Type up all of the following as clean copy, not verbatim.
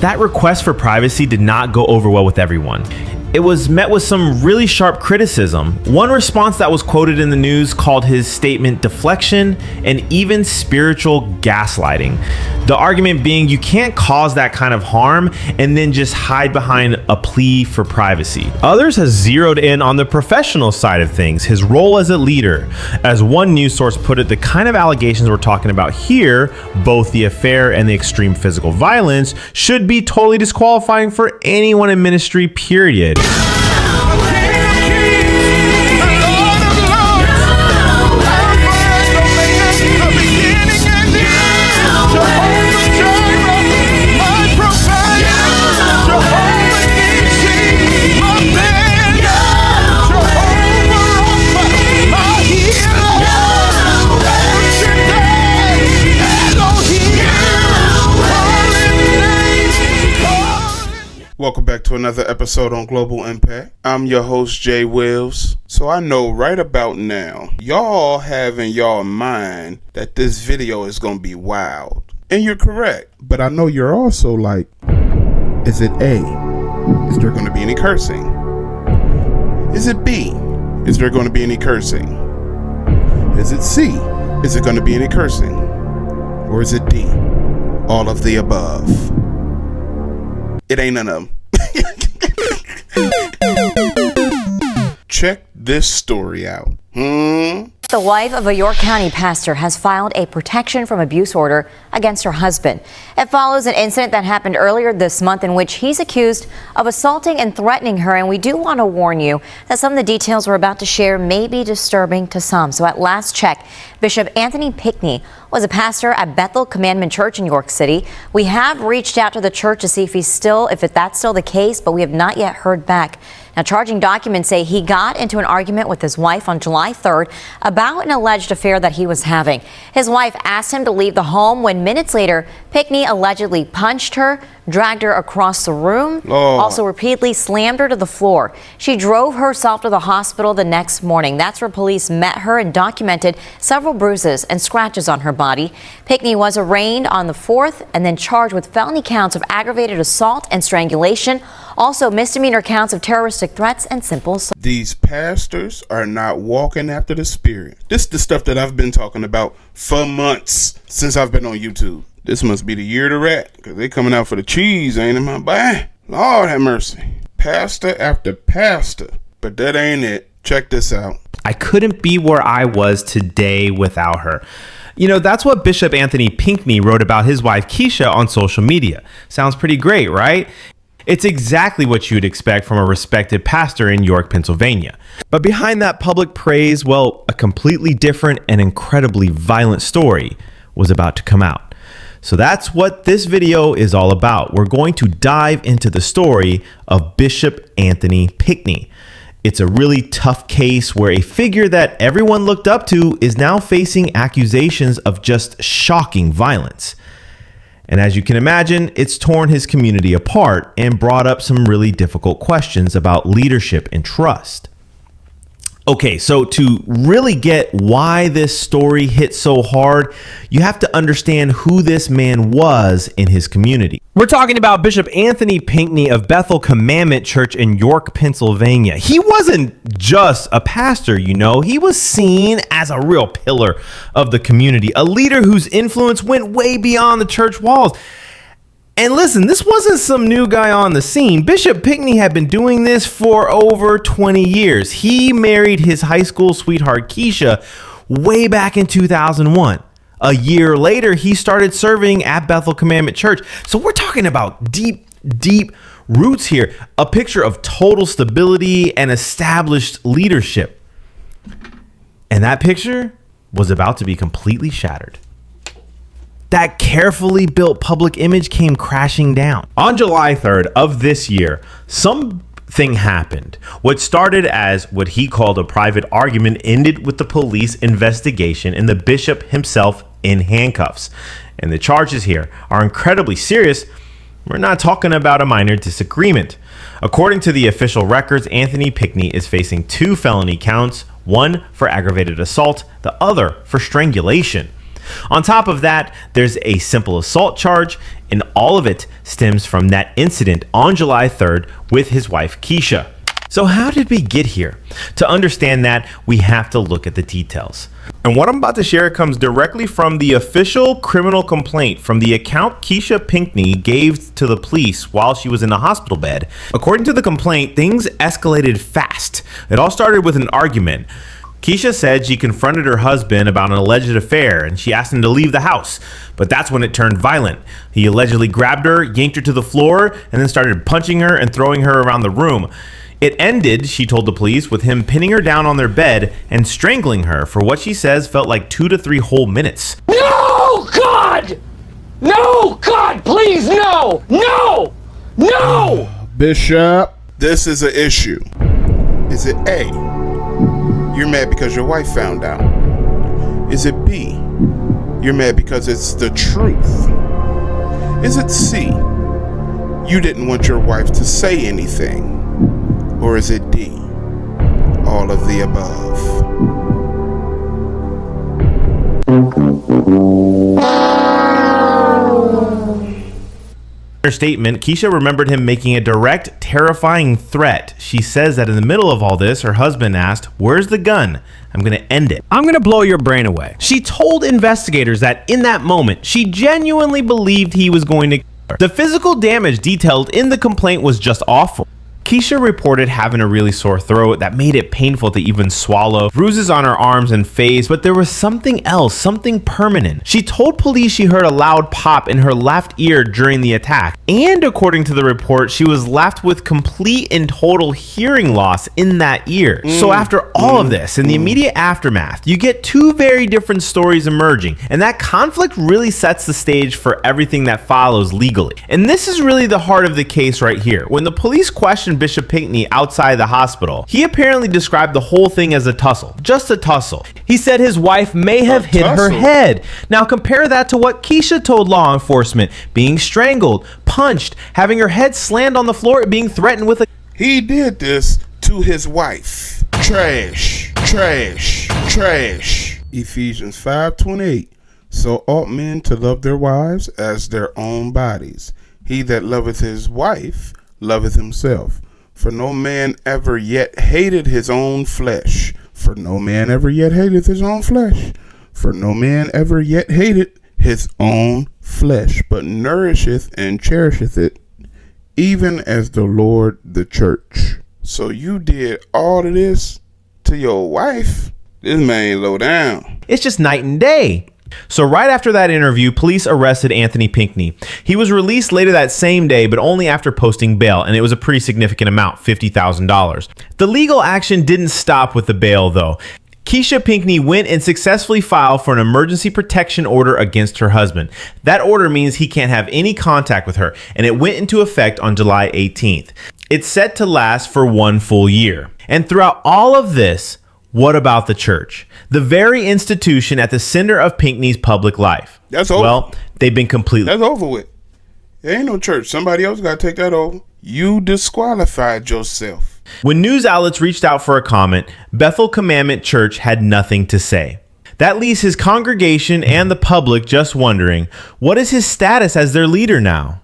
that request for privacy did not go over well with everyone. It was met with some really sharp criticism. One response that was quoted in the news called his statement deflection and even spiritual gaslighting. The argument being you can't cause that kind of harm and then just hide behind a plea for privacy. Others have zeroed in on the professional side of things, his role as a leader. As one news source put it, the kind of allegations we're talking about here, both the affair and the extreme physical violence, should be totally disqualifying for anyone in ministry, period. Welcome back to another episode on Global Impact. I'm your host, Jay Wills. So I know right about now, y'all have in y'all mind that this video is going to be wild. And you're correct. But I know you're also like, is it A, is there going to be any cursing? Is it B, is there going to be any cursing? Is it C, is it going to be any cursing? Or is it D, all of the above? It ain't none of them. Check this story out. The wife of a York County pastor has filed a protection from abuse order against her husband. It follows an incident that happened earlier this month in which he's accused of assaulting and threatening her. And we do want to warn you that some of the details we're about to share may be disturbing to some. So at last check, Bishop Anthony Pinkney was a pastor at Bethel Commandment Church in York City. We have reached out to the church to see if that's still the case, but we have not yet heard back. Now, charging documents say he got into an argument with his wife on July 3rd about an alleged affair that he was having. His wife asked him to leave the home when minutes later, Pinkney allegedly punched her, dragged her across the room, also repeatedly slammed her to the floor. She drove herself to the hospital the next morning. That's where police met her and documented several bruises and scratches on her body. Pinkney was arraigned on the 4th and then charged with felony counts of aggravated assault and strangulation, also misdemeanor counts of terroristic threats and simple assault. These pastors are not walking after the spirit. This is the stuff that I've been talking about for months since I've been on YouTube. This must be the year of the rat, because they coming out for the cheese, ain't it, my boy? Lord have mercy. Pastor after pastor. But that ain't it. Check this out. I couldn't be where I was today without her. You know, that's what Bishop Anthony Pinkney wrote about his wife Keisha on social media. Sounds pretty great, right? It's exactly what you'd expect from a respected pastor in York, Pennsylvania. But behind that public praise, well, a completely different and incredibly violent story was about to come out. So that's what this video is all about. We're going to dive into the story of Bishop Anthony Pinkney. It's a really tough case where a figure that everyone looked up to is now facing accusations of just shocking violence. And as you can imagine, it's torn his community apart and brought up some really difficult questions about leadership and trust. Okay, so to really get why this story hit so hard, you have to understand who this man was in his community. We're talking about Bishop Anthony Pinkney of Bethel Commandment Church in York, Pennsylvania. He wasn't just a pastor, you know. He was seen as a real pillar of the community, a leader whose influence went way beyond the church walls. And listen, this wasn't some new guy on the scene. Bishop Pinkney had been doing this for over 20 years. He married his high school sweetheart, Keisha, way back in 2001. A year later, he started serving at Bethel Commandment Church. So we're talking about deep roots here. A picture of total stability and established leadership. And that picture was about to be completely shattered. That carefully built public image came crashing down. On July 3rd of this year, something happened. What started as what he called a private argument ended with the police investigation and the bishop himself in handcuffs. And the charges here are incredibly serious. We're not talking about a minor disagreement. According to the official records, Anthony Pinkney is facing 2 felony counts, one for aggravated assault, the other for strangulation. On top of that, there's a simple assault charge, and all of it stems from that incident on July 3rd with his wife, Keisha. So how did we get here? To understand that, we have to look at the details. And what I'm about to share comes directly from the official criminal complaint from the account Keisha Pinkney gave to the police while she was in a hospital bed. According to the complaint, things escalated fast. It all started with an argument. Keisha said she confronted her husband about an alleged affair and she asked him to leave the house. But that's when it turned violent. He allegedly grabbed her, yanked her to the floor, and then started punching her and throwing her around the room. It ended, she told the police, with him pinning her down on their bed and strangling her for what she says felt like 2 to 3 whole minutes. No, God! No, God, please, no! No! No! Bishop, this is an issue. Is it A, you're mad because your wife found out? Is it B, you're mad because it's the truth? Is it C, you didn't want your wife to say anything? Or is it D, all of the above? In her statement, Keisha remembered him making a direct, terrifying threat. She says that in the middle of all this, her husband asked, "Where's the gun? I'm going to end it. I'm going to blow your brain away." She told investigators that in that moment, she genuinely believed he was going to kill her. The physical damage detailed in the complaint was just awful. Keisha reported having a really sore throat that made it painful to even swallow, bruises on her arms and face, but there was something else, something permanent. She told police she heard a loud pop in her left ear during the attack, and according to the report, she was left with complete and total hearing loss in that ear. So after all of this, in the immediate aftermath, you get 2 very different stories emerging, and that conflict really sets the stage for everything that follows legally. And this is really the heart of the case right here. When the police questioned Bishop Pinkney outside the hospital, he apparently described the whole thing as a tussle, just a tussle. He said his wife may have hit her head. Now compare that to what Keisha told law enforcement: being strangled, punched, having her head slammed on the floor, being threatened with a... He did this to his wife. Trash, trash, trash. Ephesians 5:28. So ought men to love their wives as their own bodies. He that loveth his wife loveth himself. For no man ever yet hated his own flesh. For no man ever yet hated his own flesh. For no man ever yet hated his own flesh, but nourisheth and cherisheth it, even as the Lord the church. So you did all of this to your wife? This man low down. It's just night and day. So right after that interview, police arrested Anthony Pinkney. He was released later that same day, but only after posting bail, and it was a pretty significant amount, $50,000. The legal action didn't stop with the bail, though. Keisha Pinkney went and successfully filed for an emergency protection order against her husband. That order means he can't have any contact with her, and it went into effect on July 18th. It's set to last for 1 full year. And throughout all of this, what about the church? The very institution at the center of Pinkney's public life. That's over. Well, they've been completely... That's over with. There ain't no church. Somebody else got to take that over. You disqualified yourself. When news outlets reached out for a comment, Bethel Commandment Church had nothing to say. That leaves his congregation and the public just wondering, what is his status as their leader now?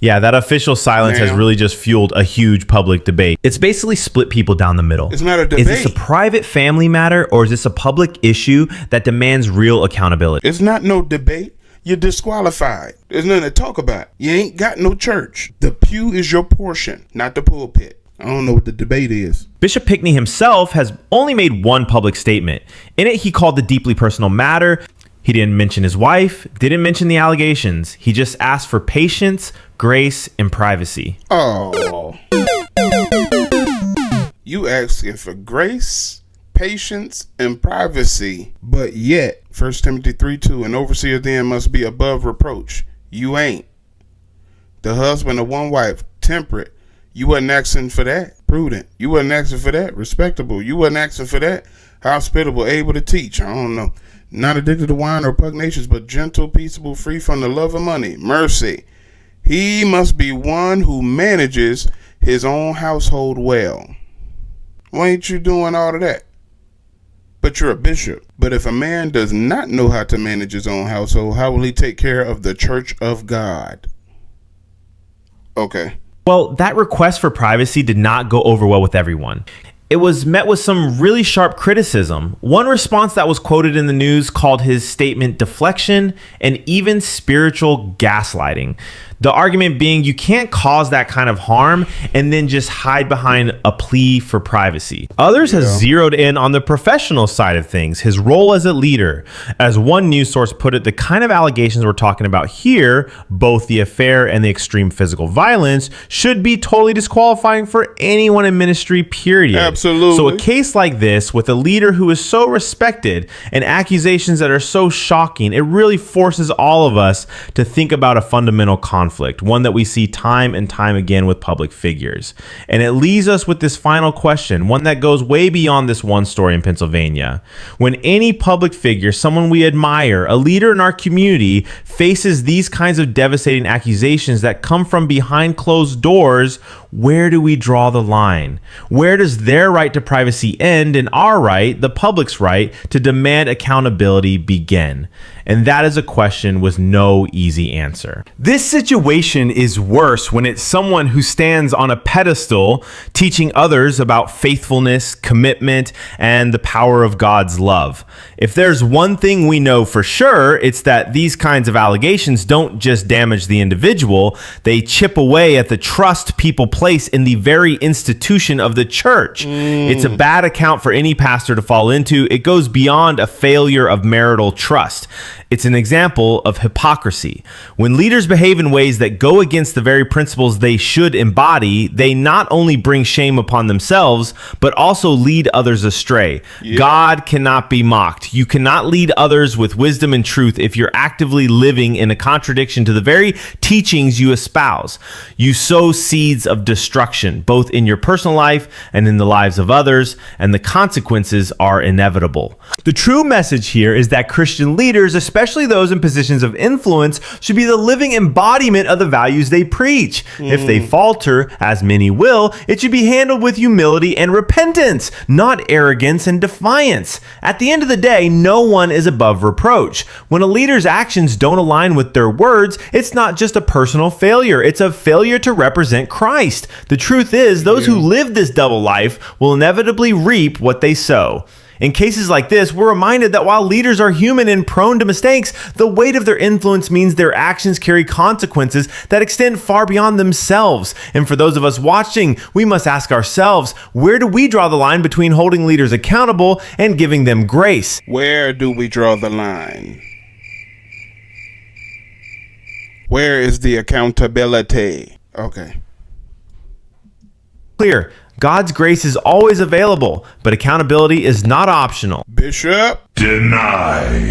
Yeah, that official silence has really just fueled a huge public debate. It's basically split people down the middle. It's not a debate. Is this a private family matter, or is this a public issue that demands real accountability? It's not no debate. You're disqualified. There's nothing to talk about. You ain't got no church. The pew is your portion, not the pulpit. I don't know what the debate is. Bishop Pinkney himself has only made one public statement. In it, he called the deeply personal matter. He didn't mention his wife, didn't mention the allegations. He just asked for patience, grace, and privacy. Oh. You asking for grace, patience, and privacy, but yet 1 Timothy 3:2, an overseer then must be above reproach. You ain't. The husband of one wife, temperate. You wasn't asking for that. Prudent. You wasn't asking for that. Respectable. You wasn't asking for that. Hospitable, able to teach. I don't know. Not addicted to wine or pugnacious, but gentle, peaceable, free from the love of money. Mercy. He must be one who manages his own household well. Why ain't you doing all of that? But you're a bishop. But if a man does not know how to manage his own household, how will he take care of the church of God? Okay. Well, that request for privacy did not go over well with everyone. It was met with some really sharp criticism. One response that was quoted in the news called his statement deflection and even spiritual gaslighting. The argument being you can't cause that kind of harm and then just hide behind a plea for privacy. Others have zeroed in on the professional side of things, his role as a leader. As one news source put it, the kind of allegations we're talking about here, both the affair and the extreme physical violence, should be totally disqualifying for anyone in ministry, period. Absolutely. So a case like this with a leader who is so respected and accusations that are so shocking, it really forces all of us to think about a fundamental conflict, one that we see time and time again with public figures. And it leaves us with this final question, one that goes way beyond this one story in Pennsylvania. When any public figure, someone we admire, a leader in our community, faces these kinds of devastating accusations that come from behind closed doors, where do we draw the line? Where does their right to privacy end and our right, the public's right, to demand accountability begin? And that is a question with no easy answer. This situation is worse when it's someone who stands on a pedestal teaching others about faithfulness, commitment, and the power of God's love. If there's one thing we know for sure, it's that these kinds of allegations don't just damage the individual, they chip away at the trust people place in the very institution of the church. It's a bad account for any pastor to fall into. It goes beyond a failure of marital trust. It's an example of hypocrisy. When leaders behave in ways that go against the very principles they should embody, they not only bring shame upon themselves, but also lead others astray. God cannot be mocked. You cannot lead others with wisdom and truth if you're actively living in a contradiction to the very teachings you espouse. You sow seeds of destruction, both in your personal life and in the lives of others, and the consequences are inevitable. The true message here is that Christian leaders, especially those in positions of influence, should be the living embodiment of the values they preach. If they falter, as many will, it should be handled with humility and repentance, not arrogance and defiance. At the end of the day, no one is above reproach. When a leader's actions don't align with their words, it's not just a personal failure, it's a failure to represent Christ. The truth is, those who live this double life will inevitably reap what they sow. In cases like this, we're reminded that while leaders are human and prone to mistakes, the weight of their influence means their actions carry consequences that extend far beyond themselves. And for those of us watching, we must ask ourselves, where do we draw the line between holding leaders accountable and giving them grace? Where do we draw the line? Where is the accountability? Okay. Clear. God's grace is always available, but accountability is not optional. Bishop? Denied.